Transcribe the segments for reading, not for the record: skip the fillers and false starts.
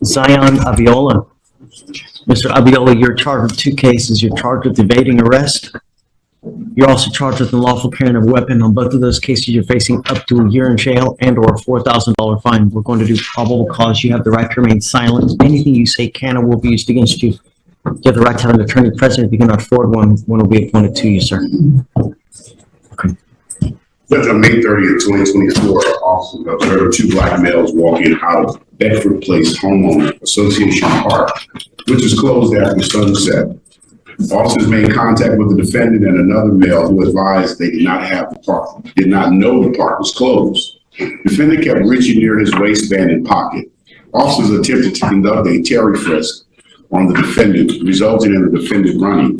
Zion Abiola. Mr. Abiola, you're charged with 2 cases. You're charged with evading arrest. You're also charged with unlawful carrying of a weapon. On both of those cases, you're facing up to a year in jail and or a $4,000 fine. We're going to do probable cause. You have the right to remain silent. Anything you say can or will be used against you. You have the right to have an attorney present. If you cannot afford one will be appointed to you, sir. Okay. Judge, on May 30th, 2024, officers observed 2 black males walking out of Bedford Place Homeowner Association Park, which is closed after sunset. Officers made contact with the defendant and another male who advised they did not know the park was closed. Defendant kept reaching near his waistband and pocket. Officers attempted to conduct a Terry frisk on the defendant, resulting in the defendant running.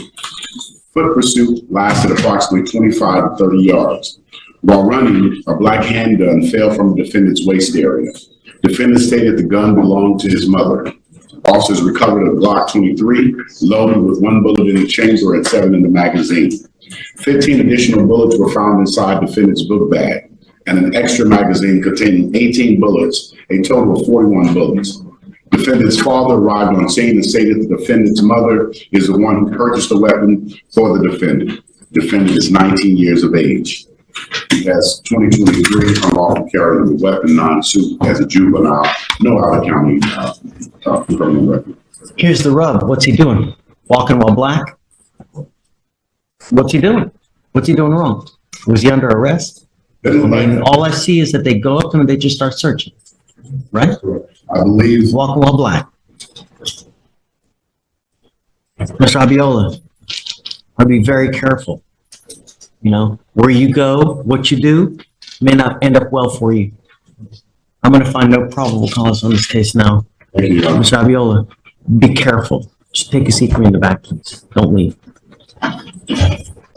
Foot pursuit lasted approximately 25 to 30 yards. While running, a black handgun fell from the defendant's waist area. Defendant stated the gun belonged to his mother. Officers recovered a Glock 23, loaded with 1 bullet in the chamber and 7 in the magazine. 15 additional bullets were found inside defendant's book bag, and an extra magazine containing 18 bullets, a total of 41 bullets. Defendant's father arrived on scene and stated the defendant's mother is the one who purchased the weapon for the defendant. Defendant is 19 years of age. He has 2023 unlawful carrying of a weapon, non-suit as a juvenile, no out-of-county criminal record. Here's the rub. What's he doing? Walking while black? What's he doing? What's he doing wrong? Was he under arrest? I mean, all I see is that they go up to him and they just start searching, right? I believe. Walking while black. Mr. Abiola, I'll be very careful. You know, where you go, what you do may not end up well for you. I'm going to find no probable cause on this case now. Mr. Abiola, be careful. Just take a seat for me in the back, please. Don't leave.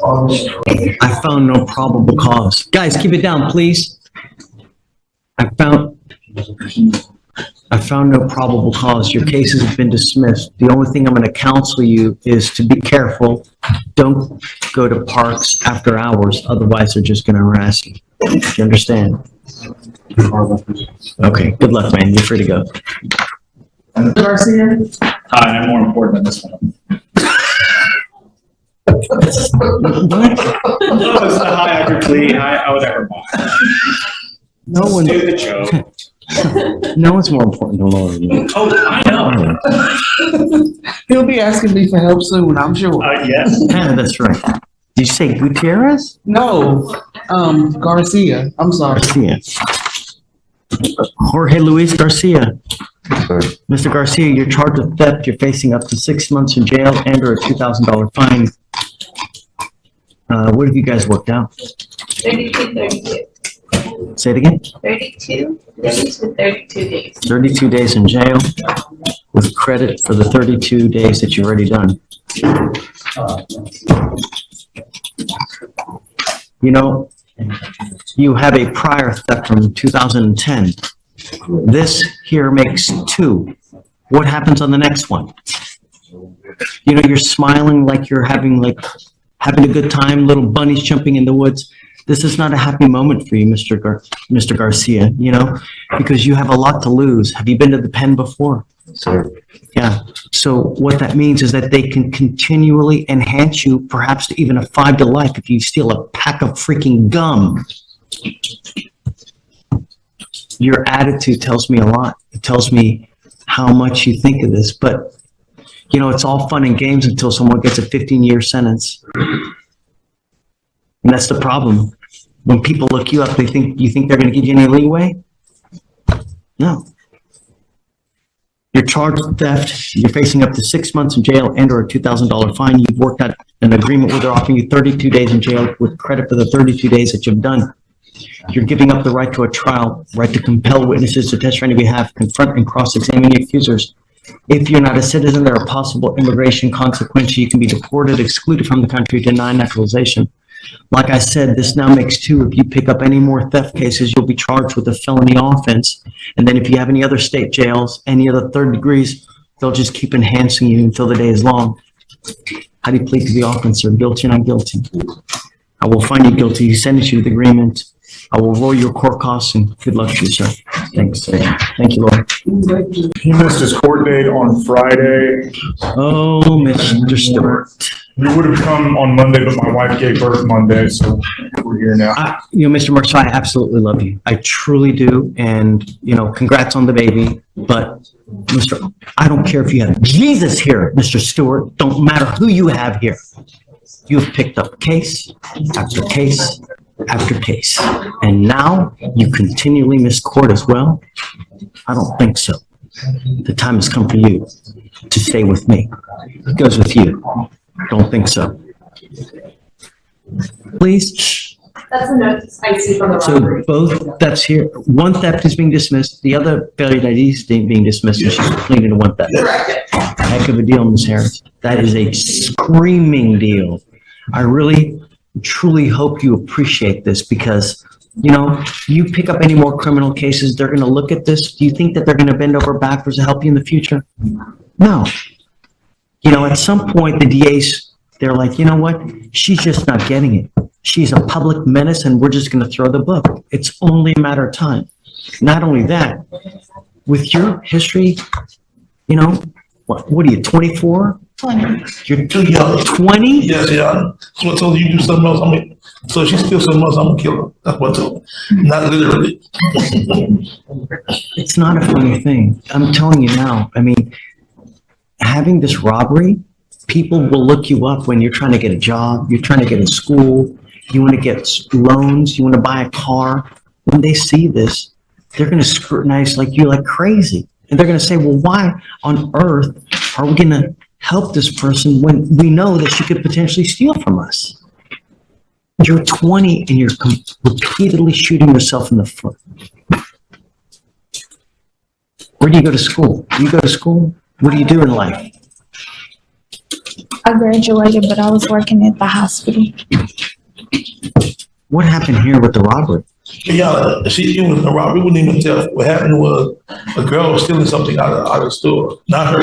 I found no probable cause. Guys, keep it down, please. I found no probable cause. Your cases have been dismissed. The only thing I'm going to counsel you is to be careful. Don't go to parks after hours. Otherwise, they're just going to harass you. Do you understand? Okay. Good luck, man. You're free to go. Garcia? Hi, I'm more important than this one. What? No, it's not high after plea. I would never mind. No one. Do the joke. No one's more important than Laura. Oh, I know. He'll be asking me for help soon, I'm sure. Yes. Yeah, that's right. Did you say Gutierrez? No, Garcia. I'm sorry. Garcia. Jorge Luis Garcia. Mr. Garcia, you're charged with theft. You're facing up to 6 months in jail and or a $2,000 fine. What have you guys worked out? 32. Say it again. 32 days. 32 days in jail with credit for the 32 days that you've already done. You know, you have a prior theft from 2010. This here makes 2. What happens on the next one? You know, you're smiling like you're having a good time, little bunnies jumping in the woods. This is not a happy moment for you, Mr. Garcia, you know, because you have a lot to lose. Have you been to the pen before? Sir. Yeah. So what that means is that they can continually enhance you, perhaps to even a 5 to life if you steal a pack of freaking gum. Your attitude tells me a lot. It tells me how much you think of this, but you know, it's all fun and games until someone gets a 15-year sentence. And that's the problem. When people look you up, you think they're going to give you any leeway? No. You're charged with theft. You're facing up to 6 months in jail and or a $2,000 fine. You've worked out an agreement where they're offering you 32 days in jail with credit for the 32 days that you've done. You're giving up the right to a trial, right to compel witnesses to testify on your behalf, confront and cross-examine the accusers. If you're not a citizen, there are possible immigration consequences. You can be deported, excluded from the country, denied naturalization. Like I said, this now makes 2. If you pick up any more theft cases, you'll be charged with a felony offense. And then if you have any other state jails, any other 3rd degrees, they'll just keep enhancing you until the day is long. How do you plead to the offense, sir? Guilty or not guilty? I will find you guilty. You sentence you to the agreement. I will roll your court costs and good luck to you, sir. Thanks. Thank you, Lord. He missed his court date on Friday. Oh, Mr. Stewart. We would have come on Monday, but my wife gave birth Monday, so we're here now. Mr. Mercer, I absolutely love you. I truly do. And, congrats on the baby. But, I don't care if you have Jesus here, Mr. Stewart. Don't matter who you have here. You have picked up case after case after case. And now you continually miss court as well? I don't think so. The time has come for you to stay with me. It goes with you. Don't think so. Please. That's a note I see from the So robbery. both thefts here, one theft is being dismissed, the other failure to ID is being dismissed, and she's pleading to one theft. Correct. Heck of a deal, Ms. Harris. That is a screaming deal. I really, truly hope you appreciate this because, you pick up any more criminal cases, they're going to look at this. Do you think that they're going to bend over backwards to help you in the future? No. At some point, the DAs, they're like, you know what? She's just not getting it. She's a public menace and we're just going to throw the book. It's only a matter of time. Not only that, with your history, what are you, 24? 20. You're Too young. 20? Yes, yeah. So I told you do something else. So if she steals something else, I'm gonna kill her. That's what I told her. Not literally. It's not a funny thing. I'm telling you now. Having this robbery, people will look you up when you're trying to get a job, you're trying to get a school, you want to get loans, you want to buy a car. When they see this, they're going to scrutinize you like crazy. And they're going to say, well, why on earth are we going to help this person when we know that she could potentially steal from us? You're 20 and you're repeatedly shooting yourself in the foot. Where do you go to school? Do you go to school? What do you do in life? I graduated, but I was working at the hospital. What happened here with the robbery? Yeah, it was a robbery. We wouldn't even tell. What happened was a girl was stealing something out of the store. Not her.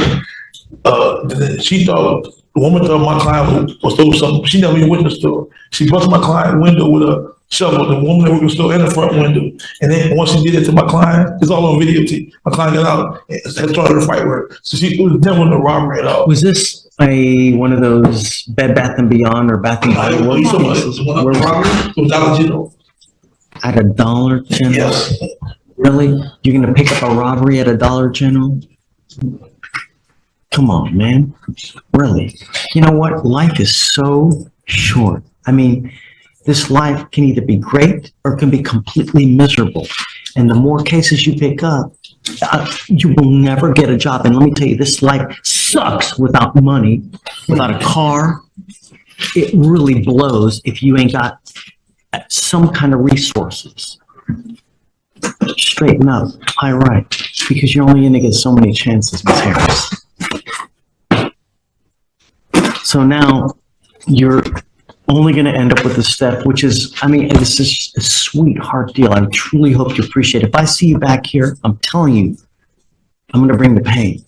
She thought, the woman thought my client was stole something. She never even went to the store. She busted my client's window with a shovel. The woman that worked in the store in the front window. And then once she did it to my client, it's all on videotape. My client got out and started to fight with her. So it was never a robbery at all. Was this one of those Bed Bath & Beyond or Bath & Body Works cases? It was Dollar General. At a Dollar General? Yes. Really? You're going to pick up a robbery at a Dollar General? Come on, man. Really? You know what? Life is so short. This life can either be great or it can be completely miserable. And the more cases you pick up, you will never get a job. And let me tell you, this life sucks without money, without a car. It really blows if you ain't got some kind of resources. Straighten up, high right, because you're only going to get so many chances, Ms. Harris. So now you're only going to end up with a step, which is, this is a sweetheart deal. I truly hope you appreciate it. If I see you back here, I'm telling you, I'm going to bring the pain.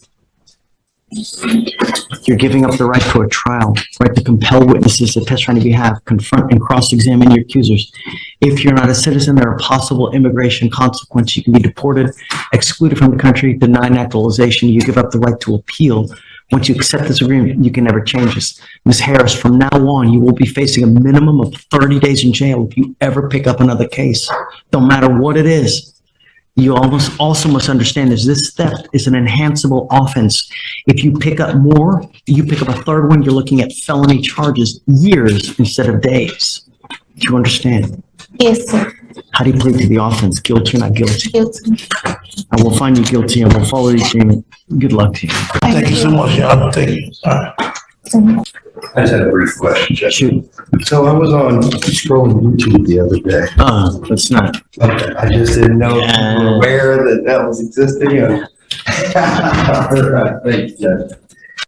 You're giving up the right to a trial, right to compel witnesses to testify on your behalf, confront and cross-examine your accusers. If you're not a citizen, there are possible immigration consequences. You can be deported, excluded from the country, denied naturalization. You give up the right to appeal. Once you accept this agreement, you can never change this. Ms. Harris, from now on, you will be facing a minimum of 30 days in jail if you ever pick up another case. Don't matter what it is. You also must understand is this theft is an enhanceable offense. If you pick up more, you pick up a third one, you're looking at felony charges, years instead of days. Do you understand? Yes, sir. How do you plead to the offense? Guilty or not guilty? Guilty. I will find you guilty and we'll follow the agreement. Good luck to you. Thank you so much, y'all. Thank you. All right. I just had a brief question, Jeff. Shoot. So I was on scrolling YouTube the other day. That's not. Okay, I just didn't know if you were aware that was existing. All right, thanks, Jeff.